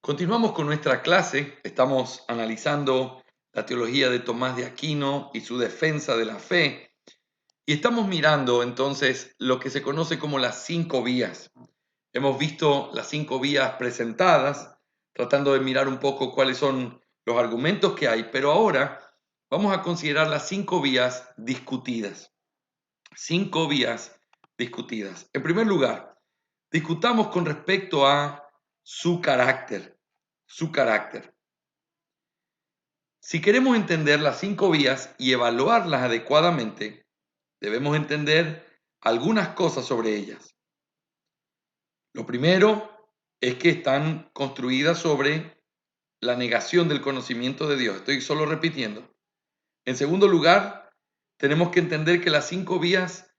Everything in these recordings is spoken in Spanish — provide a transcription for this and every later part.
Continuamos con nuestra clase. Estamos analizando la teología de Tomás de Aquino y su defensa de la fe. Y estamos mirando entonces lo que se conoce como las 5 vías. Hemos visto las 5 vías presentadas, tratando de mirar un poco cuáles son los argumentos que hay, pero ahora vamos a considerar las 5 vías discutidas. 5 vías discutidas. En primer lugar, discutamos con respecto a su carácter. Su carácter. Si queremos entender las 5 vías y evaluarlas adecuadamente, debemos entender algunas cosas sobre ellas. Lo primero es que están construidas sobre la negación del conocimiento de Dios. Estoy solo repitiendo. En segundo lugar, tenemos que entender que las 5 vías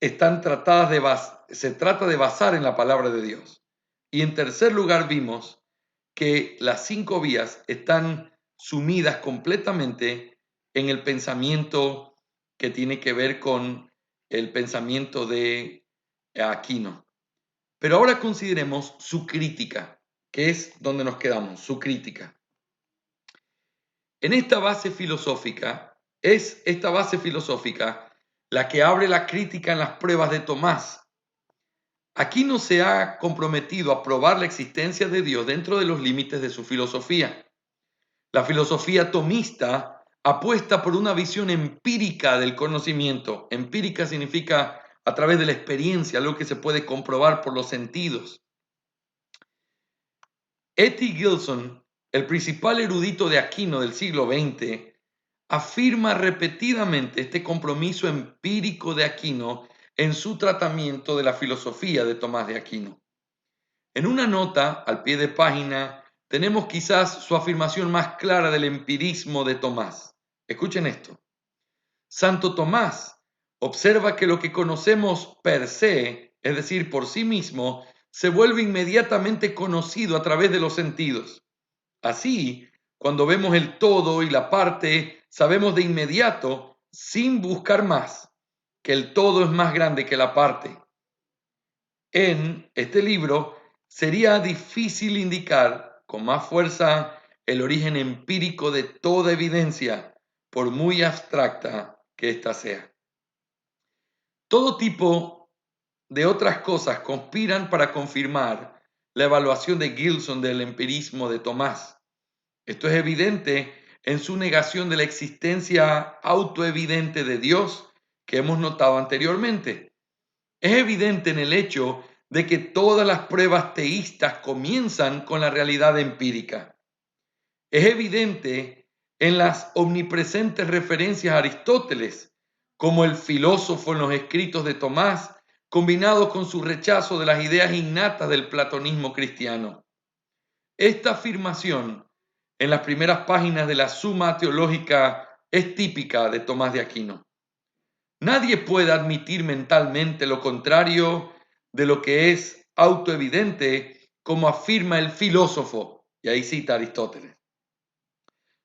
están se trata de basar en la palabra de Dios. Y en tercer lugar, vimos que las 5 vías están sumidas completamente en el pensamiento que tiene que ver con el pensamiento de Aquino. Pero ahora consideremos su crítica, que es donde nos quedamos, su crítica. En esta base filosófica, es esta base filosófica la que abre la crítica en las pruebas de Tomás. Aquino se ha comprometido a probar la existencia de Dios dentro de los límites de su filosofía. La filosofía tomista apuesta por una visión empírica del conocimiento. Empírica significa a través de la experiencia, algo que se puede comprobar por los sentidos. E.T. Gilson, el principal erudito de Aquino del siglo XX, afirma repetidamente este compromiso empírico de Aquino en su tratamiento de la filosofía de Tomás de Aquino. En una nota al pie de página tenemos quizás su afirmación más clara del empirismo de Tomás. Escuchen esto. Santo Tomás observa que lo que conocemos per se, es decir, por sí mismo, se vuelve inmediatamente conocido a través de los sentidos. Así, cuando vemos el todo y la parte, sabemos de inmediato, sin buscar más, que el todo es más grande que la parte. En este libro sería difícil indicar con más fuerza el origen empírico de toda evidencia, por muy abstracta que ésta sea. Todo tipo de otras cosas conspiran para confirmar la evaluación de Gilson del empirismo de Tomás. Esto es evidente en su negación de la existencia autoevidente de Dios que hemos notado anteriormente. Es evidente en el hecho de que todas las pruebas teístas comienzan con la realidad empírica. Es evidente en las omnipresentes referencias a Aristóteles, como el filósofo en los escritos de Tomás, combinado con su rechazo de las ideas innatas del platonismo cristiano. Esta afirmación en las primeras páginas de la Suma Teológica es típica de Tomás de Aquino. Nadie puede admitir mentalmente lo contrario de lo que es autoevidente, como afirma el filósofo, y ahí cita Aristóteles,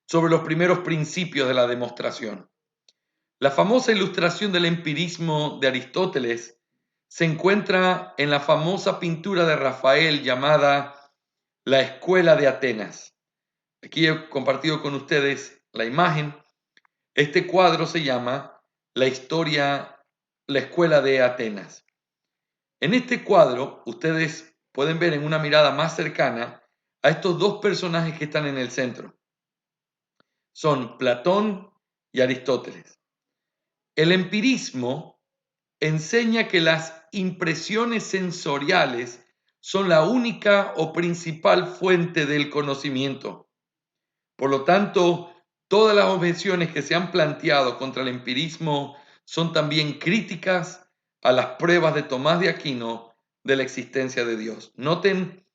sobre los primeros principios de la demostración. La famosa ilustración del empirismo de Aristóteles se encuentra en la famosa pintura de Rafael llamada La Escuela de Atenas. Aquí he compartido con ustedes la imagen. Este cuadro se llama La Escuela de Atenas. En este cuadro, ustedes pueden ver en una mirada más cercana a estos dos personajes que están en el centro. Son Platón y Aristóteles. El empirismo enseña que las impresiones sensoriales son la única o principal fuente del conocimiento. Por lo tanto, todas las objeciones que se han planteado contra el empirismo son también críticas a las pruebas de Tomás de Aquino de la existencia de Dios. Noten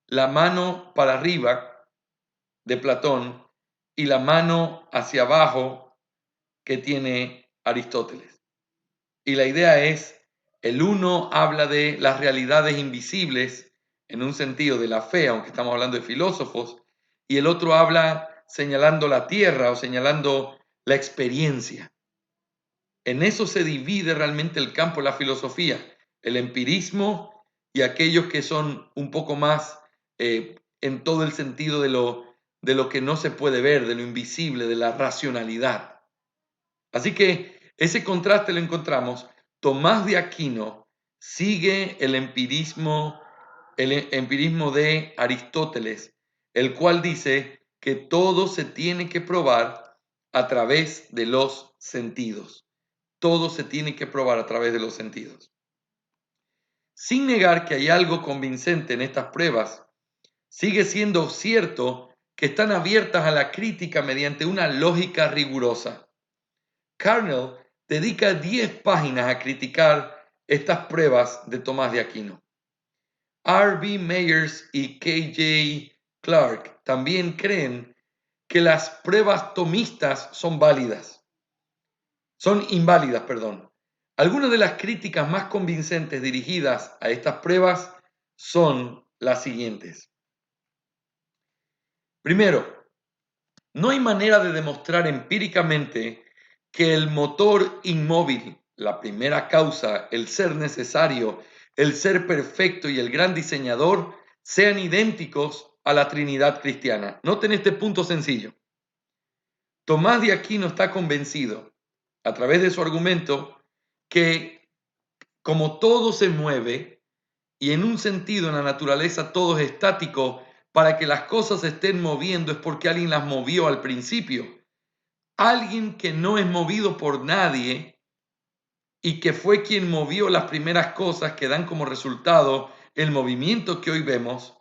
la mano para arriba de Platón y la mano hacia abajo que tiene Aristóteles. Y la idea es, el uno habla de las realidades invisibles en un sentido de la fe, aunque estamos hablando de filósofos, y el otro habla señalando la tierra o señalando la experiencia. En eso se divide realmente el campo de la filosofía, el empirismo y aquellos que son un poco más en todo el sentido de lo que no se puede ver, de lo invisible, de la racionalidad. Así que ese contraste lo encontramos. Tomás de Aquino sigue el empirismo de Aristóteles, el cual dice que todo se tiene que probar a través de los sentidos. Todo se tiene que probar a través de los sentidos. Sin negar que hay algo convincente en estas pruebas, sigue siendo cierto que están abiertas a la crítica mediante una lógica rigurosa. Carnell dedica 10 páginas a criticar estas pruebas de Tomás de Aquino. R.B. Meyers y K.J. Clark también creen que las pruebas tomistas son inválidas. Algunas de las críticas más convincentes dirigidas a estas pruebas son las siguientes. Primero, no hay manera de demostrar empíricamente que el motor inmóvil, la primera causa, el ser necesario, el ser perfecto y el gran diseñador sean idénticos a la Trinidad cristiana. Noten este punto sencillo. Tomás de Aquino está convencido, a través de su argumento, que como todo se mueve y en un sentido en la naturaleza todo es estático, para que las cosas se estén moviendo es porque alguien las movió al principio. Alguien que no es movido por nadie y que fue quien movió las primeras cosas que dan como resultado el movimiento que hoy vemos,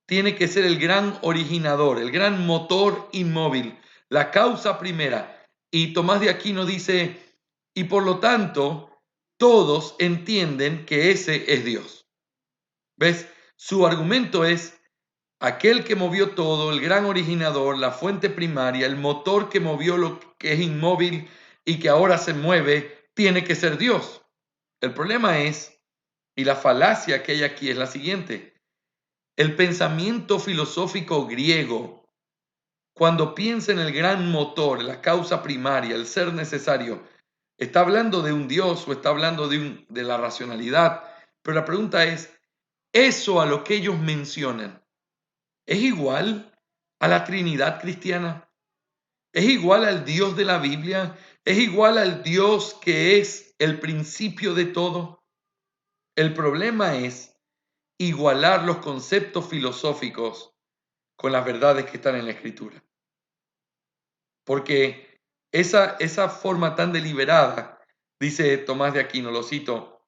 tiene que ser el gran originador, el gran motor inmóvil, la causa primera. Y Tomás de Aquino dice, y por lo tanto, todos entienden que ese es Dios. ¿Ves? Su argumento es aquel que movió todo, el gran originador, la fuente primaria, el motor que movió lo que es inmóvil y que ahora se mueve, tiene que ser Dios. El problema es, y la falacia que hay aquí es la siguiente, el pensamiento filosófico griego, cuando piensa en el gran motor, la causa primaria, el ser necesario, está hablando de un Dios o está hablando de la racionalidad, pero la pregunta es, ¿eso a lo que ellos mencionan es igual a la Trinidad cristiana? ¿Es igual al Dios de la Biblia? ¿Es igual al Dios que es el principio de todo? El problema es igualar los conceptos filosóficos con las verdades que están en la Escritura. Porque esa forma tan deliberada, dice Tomás de Aquino, lo cito,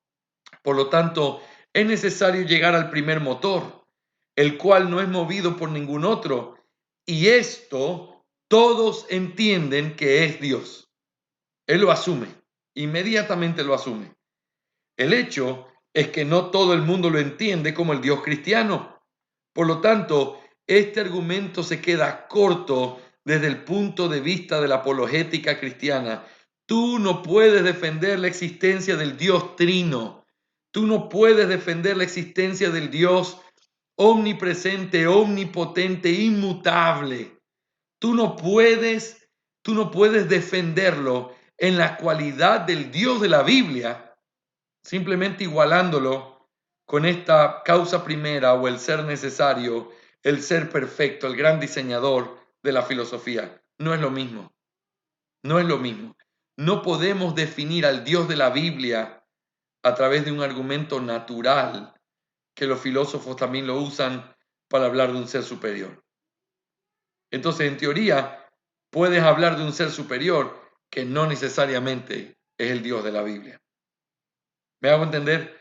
por lo tanto, es necesario llegar al primer motor, el cual no es movido por ningún otro, y esto todos entienden que es Dios. Él lo asume, inmediatamente lo asume. El hecho es que no todo el mundo lo entiende como el Dios cristiano. Por lo tanto, este argumento se queda corto desde el punto de vista de la apologética cristiana. Tú no puedes defender la existencia del Dios trino. Tú no puedes defender la existencia del Dios omnipresente, omnipotente, inmutable. Tú no puedes defenderlo en la cualidad del Dios de la Biblia, simplemente igualándolo con esta causa primera o el ser necesario, el ser perfecto, el gran diseñador de la filosofía. No es lo mismo. No es lo mismo. No podemos definir al Dios de la Biblia a través de un argumento natural que los filósofos también lo usan para hablar de un ser superior. Entonces, en teoría, puedes hablar de un ser superior que no necesariamente es el Dios de la Biblia. ¿Me hago entender?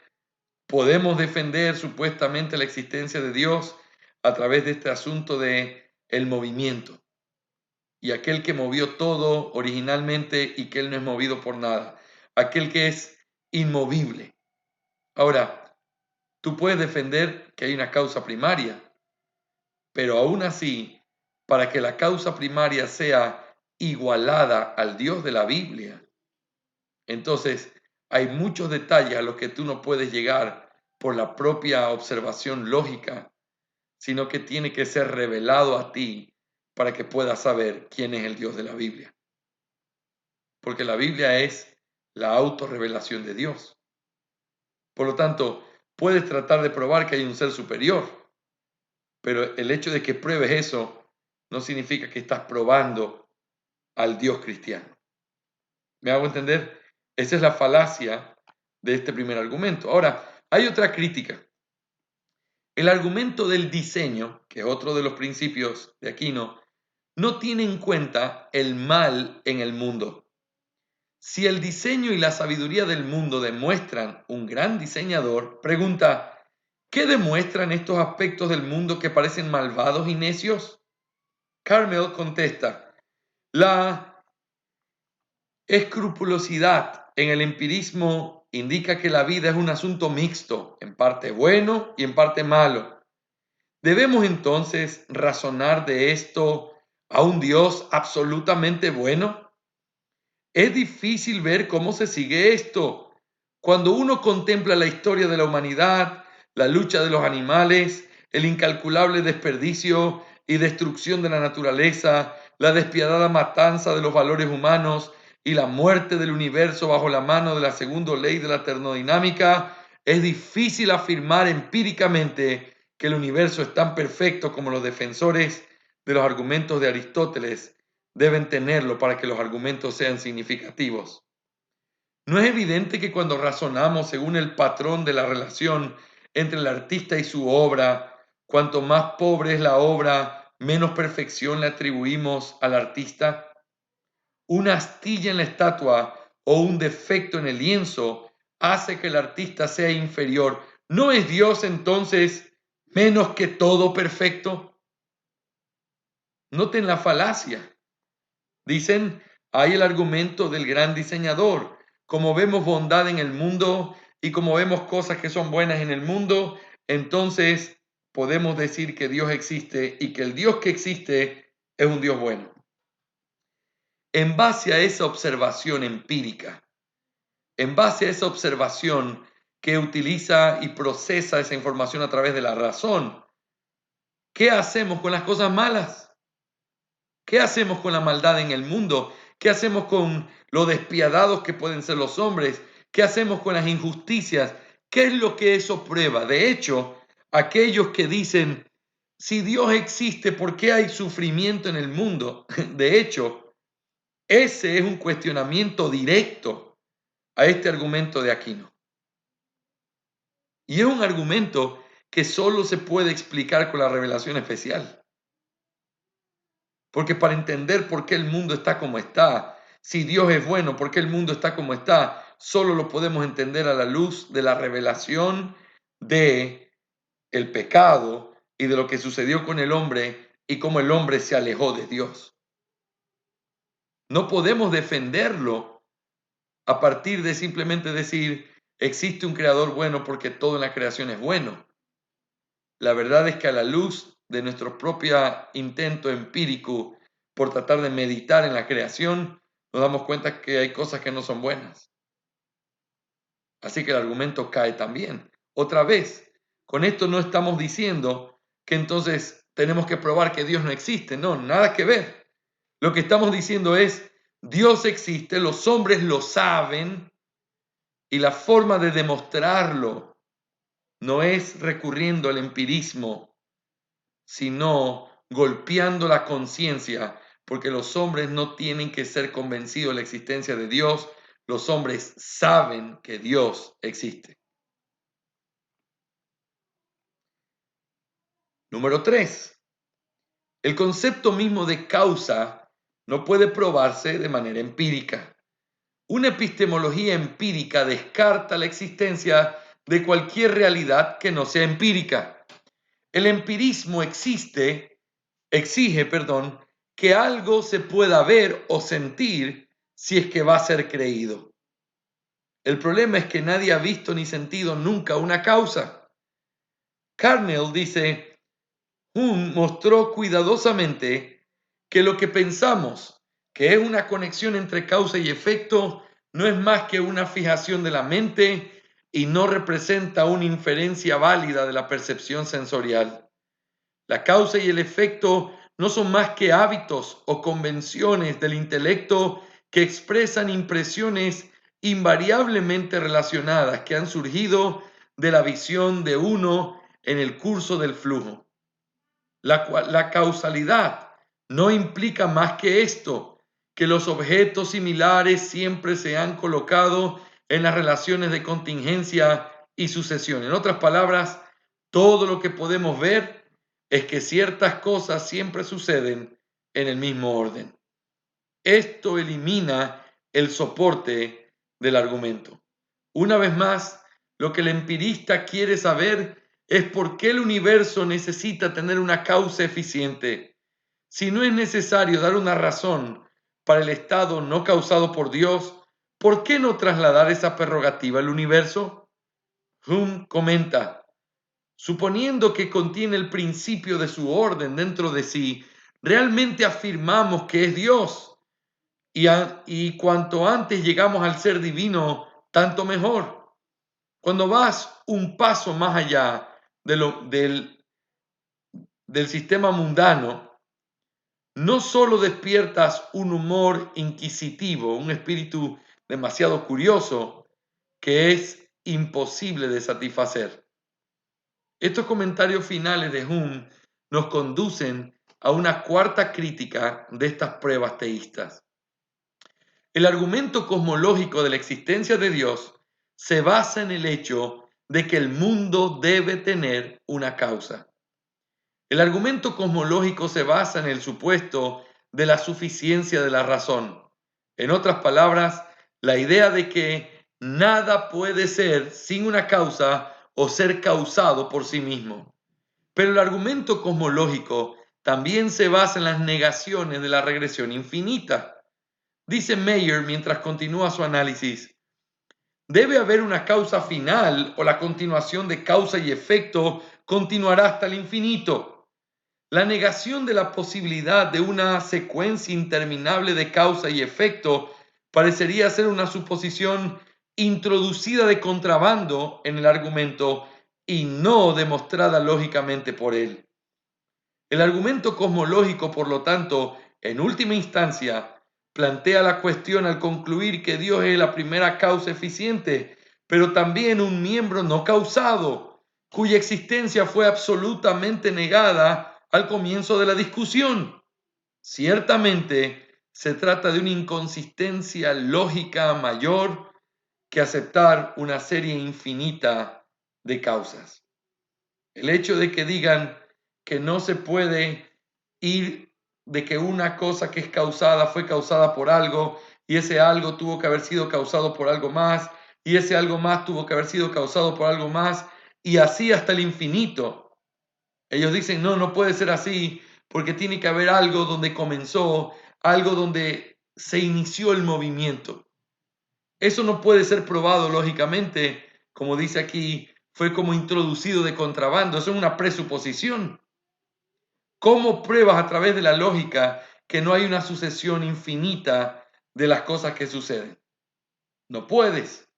Podemos defender supuestamente la existencia de Dios a través de este asunto de el movimiento. Y aquel que movió todo originalmente y que Él no es movido por nada. Aquel que es inmovible. Ahora, tú puedes defender que hay una causa primaria, pero aún así, para que la causa primaria sea igualada al Dios de la Biblia, entonces hay muchos detalles a los que tú no puedes llegar por la propia observación lógica, sino que tiene que ser revelado a ti para que puedas saber quién es el Dios de la Biblia. Porque la Biblia es la autorrevelación de Dios. Por lo tanto, puedes tratar de probar que hay un ser superior, pero el hecho de que pruebes eso no significa que estás probando al Dios cristiano. ¿Me hago entender? Esa es la falacia de este primer argumento. Ahora, hay otra crítica. El argumento del diseño, que es otro de los principios de Aquino, no tiene en cuenta el mal en el mundo. Si el diseño y la sabiduría del mundo demuestran un gran diseñador, pregunta, ¿qué demuestran estos aspectos del mundo que parecen malvados y necios? Carmel contesta, la escrupulosidad en el empirismo indica que la vida es un asunto mixto, en parte bueno y en parte malo. ¿Debemos entonces razonar de esto a un Dios absolutamente bueno? Es difícil ver cómo se sigue esto. Cuando uno contempla la historia de la humanidad, la lucha de los animales, el incalculable desperdicio y destrucción de la naturaleza, la despiadada matanza de los valores humanos y la muerte del universo bajo la mano de la segunda ley de la termodinámica, es difícil afirmar empíricamente que el universo es tan perfecto como los defensores de los argumentos de Aristóteles deben tenerlo para que los argumentos sean significativos. ¿No es evidente que cuando razonamos según el patrón de la relación entre el artista y su obra, cuanto más pobre es la obra, menos perfección le atribuimos al artista? Una astilla en la estatua o un defecto en el lienzo hace que el artista sea inferior. ¿No es Dios entonces menos que todo perfecto? Noten la falacia. Dicen, hay el argumento del gran diseñador. Como vemos bondad en el mundo y como vemos cosas que son buenas en el mundo, entonces podemos decir que Dios existe y que el Dios que existe es un Dios bueno. En base a esa observación empírica, en base a esa observación que utiliza y procesa esa información a través de la razón, ¿qué hacemos con las cosas malas? ¿Qué hacemos con la maldad en el mundo? ¿Qué hacemos con lo despiadados que pueden ser los hombres? ¿Qué hacemos con las injusticias? ¿Qué es lo que eso prueba? De hecho, aquellos que dicen, si Dios existe, ¿por qué hay sufrimiento en el mundo? De hecho, ese es un cuestionamiento directo a este argumento de Aquino. Y es un argumento que solo se puede explicar con la revelación especial. Porque para entender por qué el mundo está como está, si Dios es bueno, por qué el mundo está como está, solo lo podemos entender a la luz de la revelación de el pecado y de lo que sucedió con el hombre y cómo el hombre se alejó de Dios. No podemos defenderlo a partir de simplemente decir existe un creador bueno porque todo en la creación es bueno. La verdad es que a la luz de nuestro propio intento empírico por tratar de meditar en la creación, nos damos cuenta que hay cosas que no son buenas. Así que el argumento cae también. Otra vez, con esto no estamos diciendo que entonces tenemos que probar que Dios no existe. No, nada que ver. Lo que estamos diciendo es, Dios existe, los hombres lo saben y la forma de demostrarlo no es recurriendo al empirismo, sino golpeando la conciencia, porque los hombres no tienen que ser convencidos de la existencia de Dios, los hombres saben que Dios existe. Número 3. El concepto mismo de causa no puede probarse de manera empírica. Una epistemología empírica descarta la existencia de cualquier realidad que no sea empírica. El empirismo exige, que algo se pueda ver o sentir si es que va a ser creído. El problema es que nadie ha visto ni sentido nunca una causa. Carnell dice, Hume mostró cuidadosamente que lo que pensamos que es una conexión entre causa y efecto no es más que una fijación de la mente y no representa una inferencia válida de la percepción sensorial. La causa y el efecto no son más que hábitos o convenciones del intelecto que expresan impresiones invariablemente relacionadas que han surgido de la visión de uno en el curso del flujo. La causalidad no implica más que esto, que los objetos similares siempre se han colocado en las relaciones de contingencia y sucesión. En otras palabras, todo lo que podemos ver es que ciertas cosas siempre suceden en el mismo orden. Esto elimina el soporte del argumento. Una vez más, lo que el empirista quiere saber es por qué el universo necesita tener una causa eficiente. Si no es necesario dar una razón para el estado no causado por Dios, ¿por qué no trasladar esa prerrogativa al universo? Hume comenta, suponiendo que contiene el principio de su orden dentro de sí, realmente afirmamos que es Dios. Y cuanto antes llegamos al ser divino, tanto mejor. Cuando vas un paso más allá del sistema mundano, no solo despiertas un humor inquisitivo, un espíritu demasiado curioso que es imposible de satisfacer. Estos comentarios finales de Hume nos conducen a una cuarta crítica de estas pruebas teístas. El argumento cosmológico de la existencia de Dios se basa en el hecho de que el mundo debe tener una causa. El argumento cosmológico se basa en el supuesto de la suficiencia de la razón. En otras palabras, la idea de que nada puede ser sin una causa o ser causado por sí mismo. Pero el argumento cosmológico también se basa en las negaciones de la regresión infinita. Dice Mayer mientras continúa su análisis, debe haber una causa final o la continuación de causa y efecto continuará hasta el infinito. La negación de la posibilidad de una secuencia interminable de causa y efecto parecería ser una suposición introducida de contrabando en el argumento y no demostrada lógicamente por él. El argumento cosmológico, por lo tanto, en última instancia, plantea la cuestión al concluir que Dios es la primera causa eficiente, pero también un miembro no causado, cuya existencia fue absolutamente negada al comienzo de la discusión. Ciertamente, se trata de una inconsistencia lógica mayor que aceptar una serie infinita de causas. El hecho de que digan que no se puede ir de que una cosa que es causada fue causada por algo y ese algo tuvo que haber sido causado por algo más y ese algo más tuvo que haber sido causado por algo más y así hasta el infinito. Ellos dicen, no, no puede ser así porque tiene que haber algo donde comenzó, algo donde se inició el movimiento. Eso no puede ser probado lógicamente, como dice aquí, fue como introducido de contrabando, eso es una presuposición. ¿Cómo pruebas a través de la lógica que no hay una sucesión infinita de las cosas que suceden? No puedes.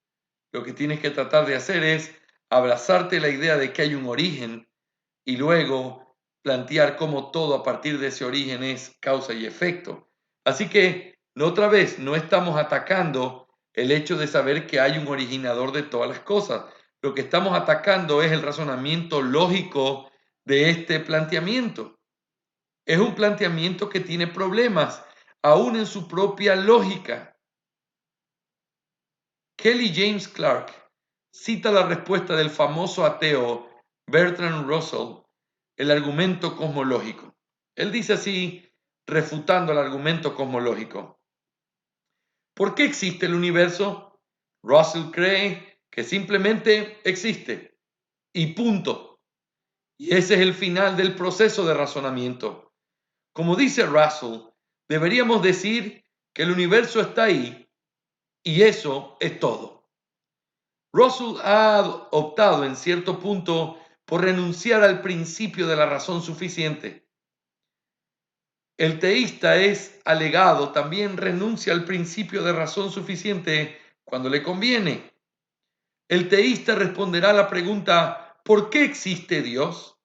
Lo que tienes que tratar de hacer es abrazarte la idea de que hay un origen y luego plantear cómo todo a partir de ese origen es causa y efecto. Así que, otra vez, no estamos atacando el hecho de saber que hay un originador de todas las cosas. Lo que estamos atacando es el razonamiento lógico de este planteamiento. Es un planteamiento que tiene problemas, aún en su propia lógica. Kelly James Clark cita la respuesta del famoso ateo Bertrand Russell, el argumento cosmológico. Él dice así, refutando el argumento cosmológico. ¿Por qué existe el universo? Russell cree que simplemente existe y punto. Y ese es el final del proceso de razonamiento. Como dice Russell, deberíamos decir que el universo está ahí y eso es todo. Russell ha optado en cierto punto por renunciar al principio de la razón suficiente. El teísta es alegado, también renuncia al principio de razón suficiente cuando le conviene. El teísta responderá a la pregunta ¿por qué existe Dios?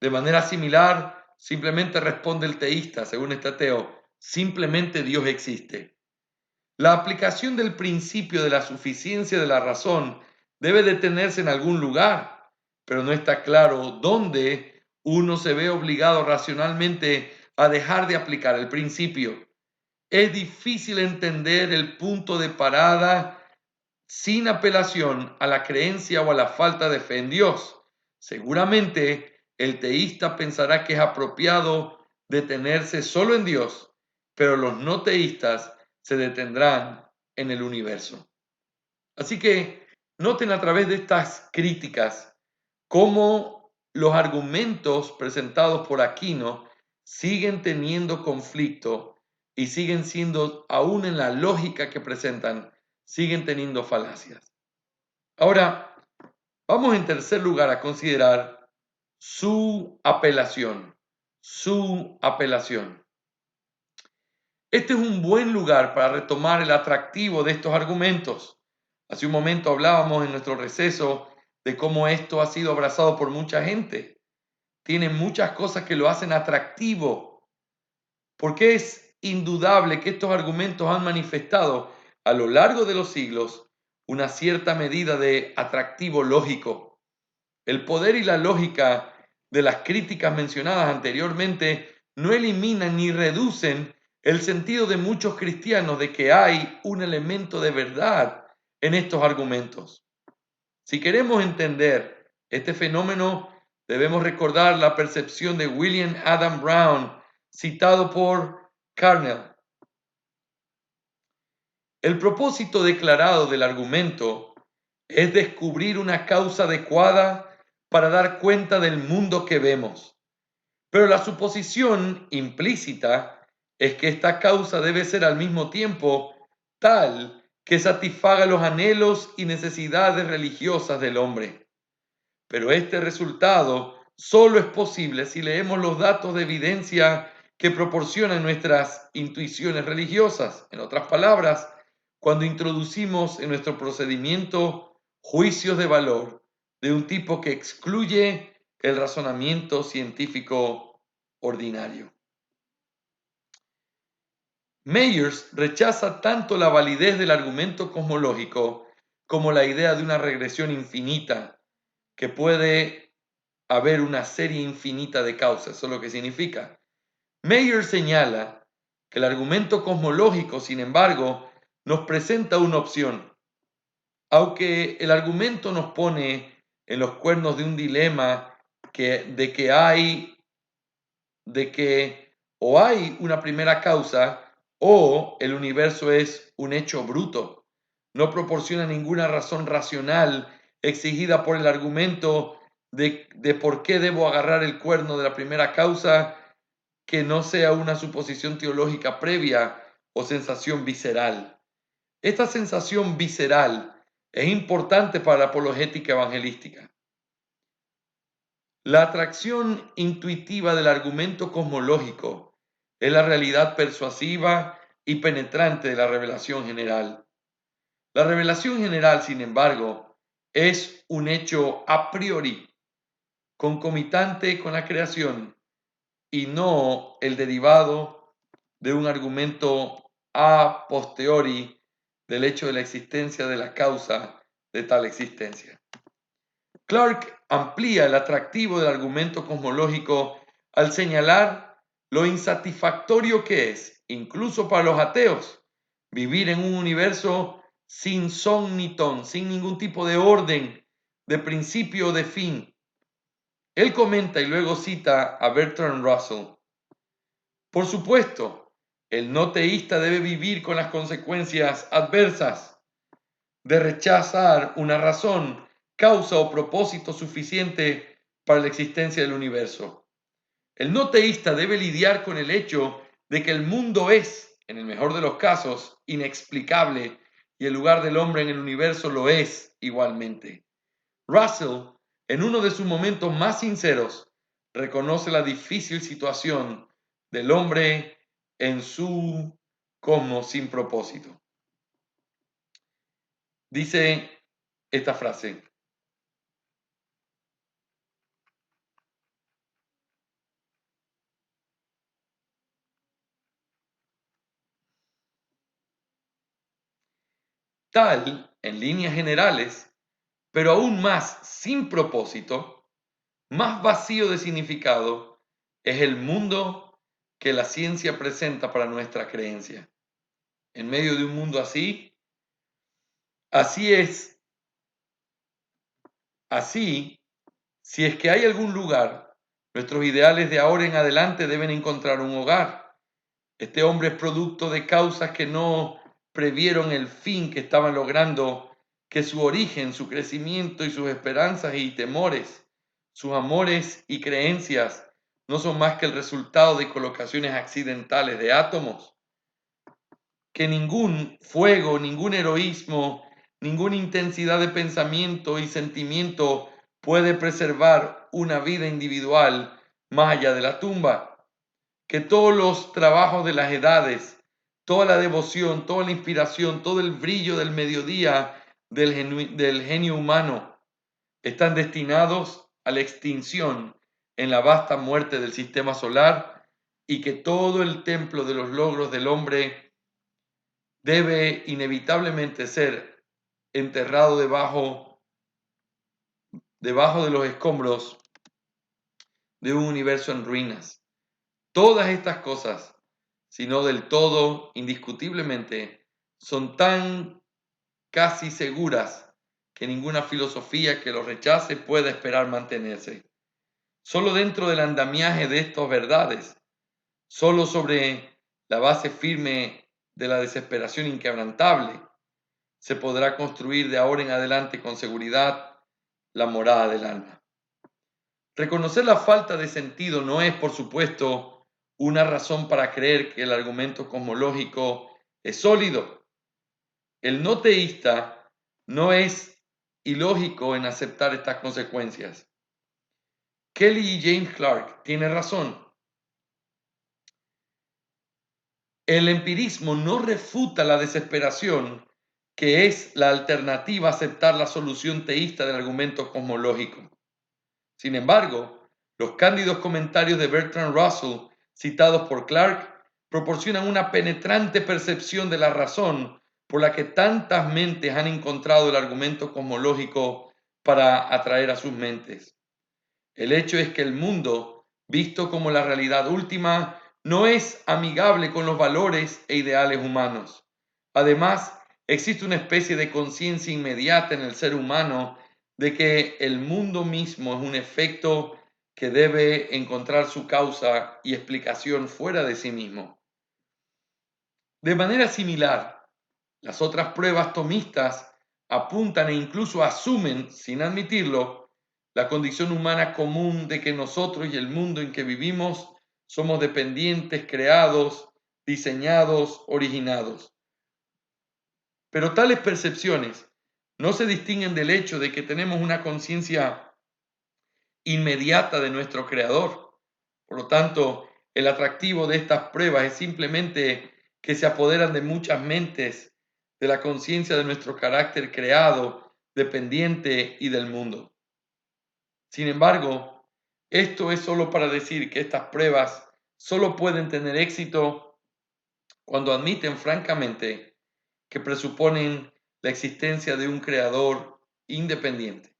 De manera similar, simplemente responde el teísta, según este ateo, simplemente Dios existe. La aplicación del principio de la suficiencia de la razón debe detenerse en algún lugar, pero no está claro dónde uno se ve obligado racionalmente a dejar de aplicar el principio. Es difícil entender el punto de parada sin apelación a la creencia o a la falta de fe en Dios. Seguramente el teísta pensará que es apropiado detenerse solo en Dios, pero los no teístas se detendrán en el universo. Así que noten a través de estas críticas cómo los argumentos presentados por Aquino siguen teniendo conflicto y siguen siendo, aún en la lógica que presentan, siguen teniendo falacias. Ahora, vamos en tercer lugar a considerar su apelación. Su apelación. Este es un buen lugar para retomar el atractivo de estos argumentos. Hace un momento hablábamos en nuestro receso de cómo esto ha sido abrazado por mucha gente. Tiene muchas cosas que lo hacen atractivo, porque es indudable que estos argumentos han manifestado a lo largo de los siglos una cierta medida de atractivo lógico. El poder y la lógica de las críticas mencionadas anteriormente no eliminan ni reducen el sentido de muchos cristianos de que hay un elemento de verdad en estos argumentos. Si queremos entender este fenómeno, debemos recordar la percepción de William Adam Brown, citado por Carnell. El propósito declarado del argumento es descubrir una causa adecuada para dar cuenta del mundo que vemos. Pero la suposición implícita es que esta causa debe ser al mismo tiempo tal que satisfaga los anhelos y necesidades religiosas del hombre. Pero este resultado solo es posible si leemos los datos de evidencia que proporcionan nuestras intuiciones religiosas. En otras palabras, cuando introducimos en nuestro procedimiento juicios de valor de un tipo que excluye el razonamiento científico ordinario. Meyers rechaza tanto la validez del argumento cosmológico como la idea de una regresión infinita, que puede haber una serie infinita de causas. Eso es lo que significa. Meyers señala que el argumento cosmológico, sin embargo, nos presenta una opción. Aunque el argumento nos pone en los cuernos de un dilema de que o hay una primera causa o el universo es un hecho bruto. No proporciona ninguna razón racional exigida por el argumento de por qué debo agarrar el cuerno de la primera causa que no sea una suposición teológica previa o sensación visceral. Esta sensación visceral es importante para la apologética evangelística. La atracción intuitiva del argumento cosmológico es la realidad persuasiva y penetrante de la revelación general. La revelación general, sin embargo, es un hecho a priori, concomitante con la creación y no el derivado de un argumento a posteriori del hecho de la existencia de la causa de tal existencia. Clark amplía el atractivo del argumento cosmológico al señalar lo insatisfactorio que es, incluso para los ateos, vivir en un universo sin son ni ton, sin ningún tipo de orden, de principio o de fin. Él comenta y luego cita a Bertrand Russell. Por supuesto, el no teísta debe vivir con las consecuencias adversas de rechazar una razón, causa o propósito suficiente para la existencia del universo. El no teísta debe lidiar con el hecho de que el mundo es, en el mejor de los casos, inexplicable y el lugar del hombre en el universo lo es igualmente. Russell, en uno de sus momentos más sinceros, reconoce la difícil situación del hombre en su cosmos sin propósito. Dice esta frase: tal, en líneas generales, pero aún más sin propósito, más vacío de significado es el mundo que la ciencia presenta para nuestra creencia. En medio de un mundo así, así es, así, si es que hay algún lugar, nuestros ideales de ahora en adelante deben encontrar un hogar. Este hombre es producto de causas que no previeron el fin que estaban logrando, que su origen, su crecimiento y sus esperanzas y temores, sus amores y creencias no son más que el resultado de colocaciones accidentales de átomos, que ningún fuego, ningún heroísmo, ninguna intensidad de pensamiento y sentimiento puede preservar una vida individual más allá de la tumba, que todos los trabajos de las edades, toda la devoción, toda la inspiración, todo el brillo del mediodía del genio humano están destinados a la extinción en la vasta muerte del sistema solar y que todo el templo de los logros del hombre debe inevitablemente ser enterrado debajo de los escombros de un universo en ruinas. Todas estas cosas, si no del todo, indiscutiblemente, son tan casi seguras que ninguna filosofía que los rechace puede esperar mantenerse. Solo dentro del andamiaje de estas verdades, solo sobre la base firme de la desesperación inquebrantable, se podrá construir de ahora en adelante con seguridad la morada del alma. Reconocer la falta de sentido no es, por supuesto, una razón para creer que el argumento cosmológico es sólido. El no teísta no es ilógico en aceptar estas consecuencias. Kelly y James Clark tienen razón. El empirismo no refuta la desesperación, que es la alternativa a aceptar la solución teísta del argumento cosmológico. Sin embargo, los cándidos comentarios de Bertrand Russell, citados por Clark, proporcionan una penetrante percepción de la razón por la que tantas mentes han encontrado el argumento cosmológico para atraer a sus mentes. El hecho es que el mundo, visto como la realidad última, no es amigable con los valores e ideales humanos. Además, existe una especie de conciencia inmediata en el ser humano de que el mundo mismo es un efecto que debe encontrar su causa y explicación fuera de sí mismo. De manera similar, las otras pruebas tomistas apuntan e incluso asumen, sin admitirlo, la condición humana común de que nosotros y el mundo en que vivimos somos dependientes, creados, diseñados, originados. Pero tales percepciones no se distinguen del hecho de que tenemos una conciencia inmediata de nuestro creador. Por lo tanto, el atractivo de estas pruebas es simplemente que se apoderan de muchas mentes, de la conciencia de nuestro carácter creado, dependiente y del mundo. Sin embargo, esto es solo para decir que estas pruebas solo pueden tener éxito cuando admiten francamente que presuponen la existencia de un creador independiente.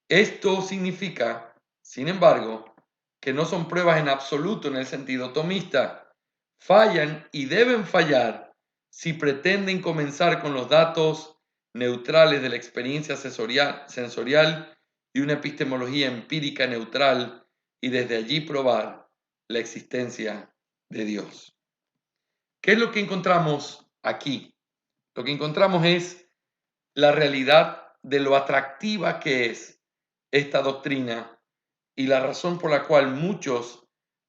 Esto significa, sin embargo, que no son pruebas en absoluto en el sentido tomista. Fallan y deben fallar si pretenden comenzar con los datos neutrales de la experiencia sensorial y una epistemología empírica neutral y desde allí probar la existencia de Dios. ¿Qué es lo que encontramos aquí? Lo que encontramos es la realidad de lo atractiva que es esta doctrina y la razón por la cual muchos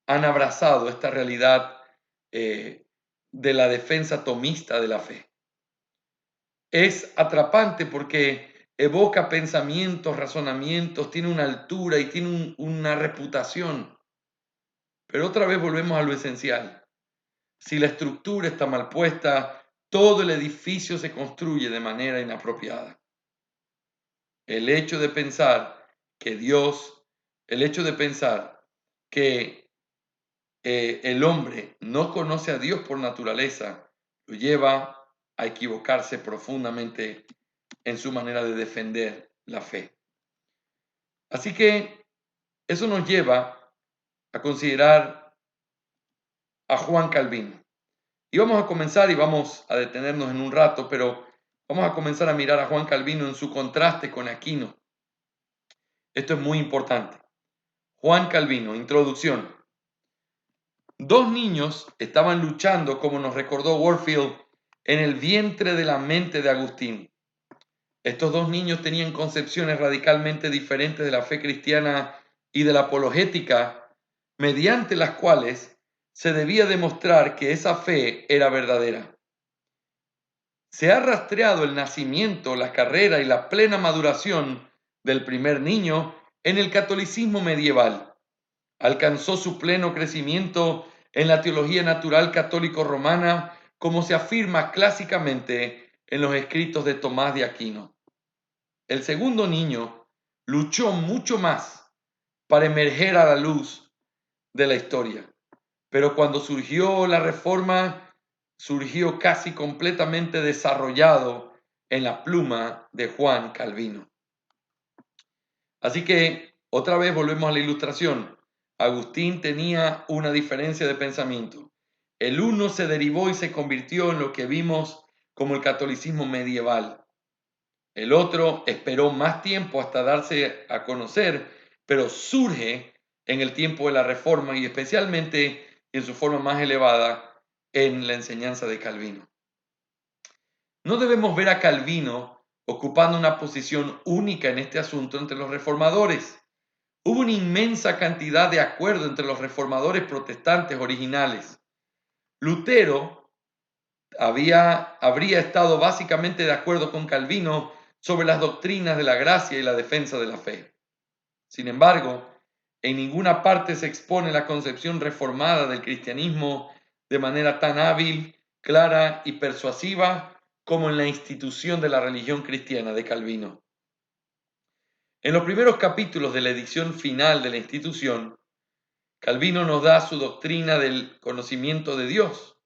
han abrazado esta realidad de la defensa tomista de la fe. Es atrapante porque evoca pensamientos, razonamientos, tiene una altura y tiene una reputación. Pero otra vez volvemos a lo esencial. Si la estructura está mal puesta, todo el edificio se construye de manera inapropiada. El hecho de pensar que el hecho de pensar que el hombre no conoce a Dios por naturaleza, lo lleva a equivocarse profundamente en su manera de defender la fe. Así que eso nos lleva a considerar a Juan Calvino. Y vamos a comenzar y vamos a detenernos en un rato, pero vamos a comenzar a mirar a Juan Calvino en su contraste con Aquino. Esto es muy importante. Juan Calvino, introducción. Dos niños estaban luchando, como nos recordó Warfield, en el vientre de la mente de Agustín. Estos dos niños tenían concepciones radicalmente diferentes de la fe cristiana y de la apologética, mediante las cuales se debía demostrar que esa fe era verdadera. Se ha rastreado el nacimiento, la carrera y la plena maduración del primer niño en el catolicismo medieval. Alcanzó su pleno crecimiento en la teología natural católico-romana, como se afirma clásicamente en los escritos de Tomás de Aquino. El segundo niño luchó mucho más para emerger a la luz de la historia, pero cuando surgió la Reforma, surgió casi completamente desarrollado en la pluma de Juan Calvino. Así que otra vez volvemos a la ilustración. Agustín tenía una diferencia de pensamiento. El uno se derivó y se convirtió en lo que vimos como el catolicismo medieval. El otro esperó más tiempo hasta darse a conocer, pero surge en el tiempo de la Reforma y especialmente en su forma más elevada en la enseñanza de Calvino. No debemos ver a Calvino ocupando una posición única en este asunto entre los reformadores. Hubo una inmensa cantidad de acuerdo entre los reformadores protestantes originales. Lutero habría estado básicamente de acuerdo con Calvino sobre las doctrinas de la gracia y la defensa de la fe. Sin embargo, en ninguna parte se expone la concepción reformada del cristianismo de manera tan hábil, clara y persuasiva como en la institución de la religión cristiana de Calvino. En los primeros capítulos de la edición final de la institución, Calvino nos da su doctrina del conocimiento de Dios.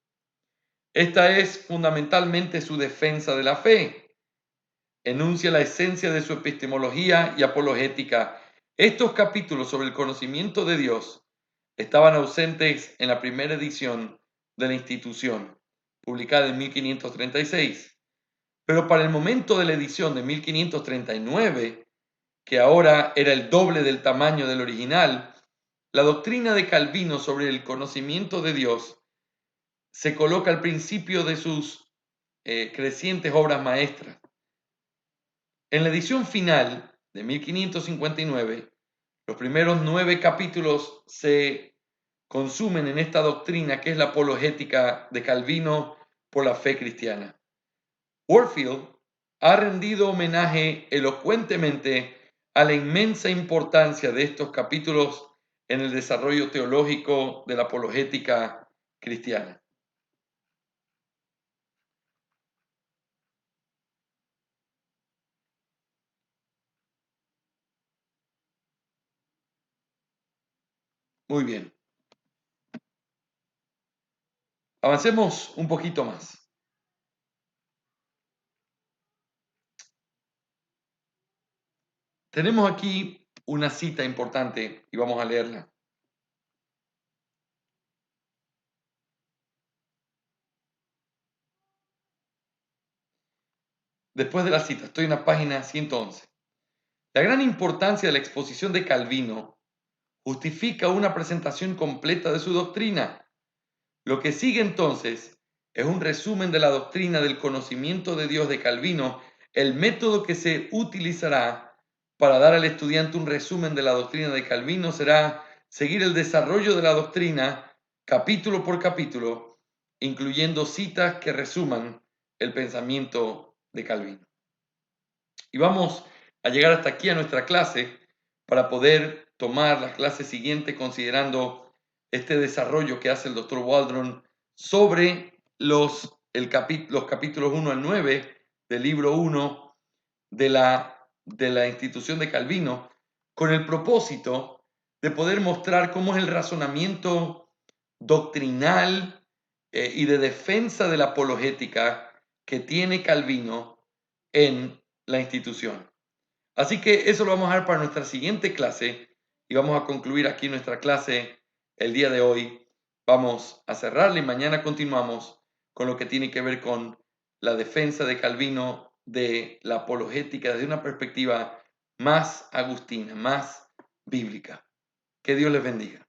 Esta es fundamentalmente su defensa de la fe. Enuncia la esencia de su epistemología y apologética. Estos capítulos sobre el conocimiento de Dios estaban ausentes en la primera edición de la institución, publicada en 1536. Pero para el momento de la edición de 1539, que ahora era el doble del tamaño del original, la doctrina de Calvino sobre el conocimiento de Dios se coloca al principio de sus crecientes obras maestras. En la edición final de 1559, los primeros 9 capítulos se consumen en esta doctrina que es la apologética de Calvino por la fe cristiana. Warfield ha rendido homenaje elocuentemente a la inmensa importancia de estos capítulos en el desarrollo teológico de la apologética cristiana. Muy bien. Avancemos un poquito más. Tenemos aquí una cita importante y vamos a leerla. Después de la cita, estoy en la página 111. La gran importancia de la exposición de Calvino justifica una presentación completa de su doctrina. Lo que sigue entonces es un resumen de la doctrina del conocimiento de Dios de Calvino, el método que se utilizará para dar al estudiante un resumen de la doctrina de Calvino será seguir el desarrollo de la doctrina capítulo por capítulo, incluyendo citas que resuman el pensamiento de Calvino. Y vamos a llegar hasta aquí a nuestra clase para poder tomar la clase siguiente considerando este desarrollo que hace el doctor Waldron sobre los capítulos 1 al 9 del libro 1 de la institución de Calvino, con el propósito de poder mostrar cómo es el razonamiento doctrinal y de defensa de la apologética que tiene Calvino en la institución. Así que eso lo vamos a ver para nuestra siguiente clase y vamos a concluir aquí nuestra clase el día de hoy. Vamos a cerrarla y mañana continuamos con lo que tiene que ver con la defensa de Calvino de la apologética desde una perspectiva más agustina, más bíblica. Que Dios les bendiga.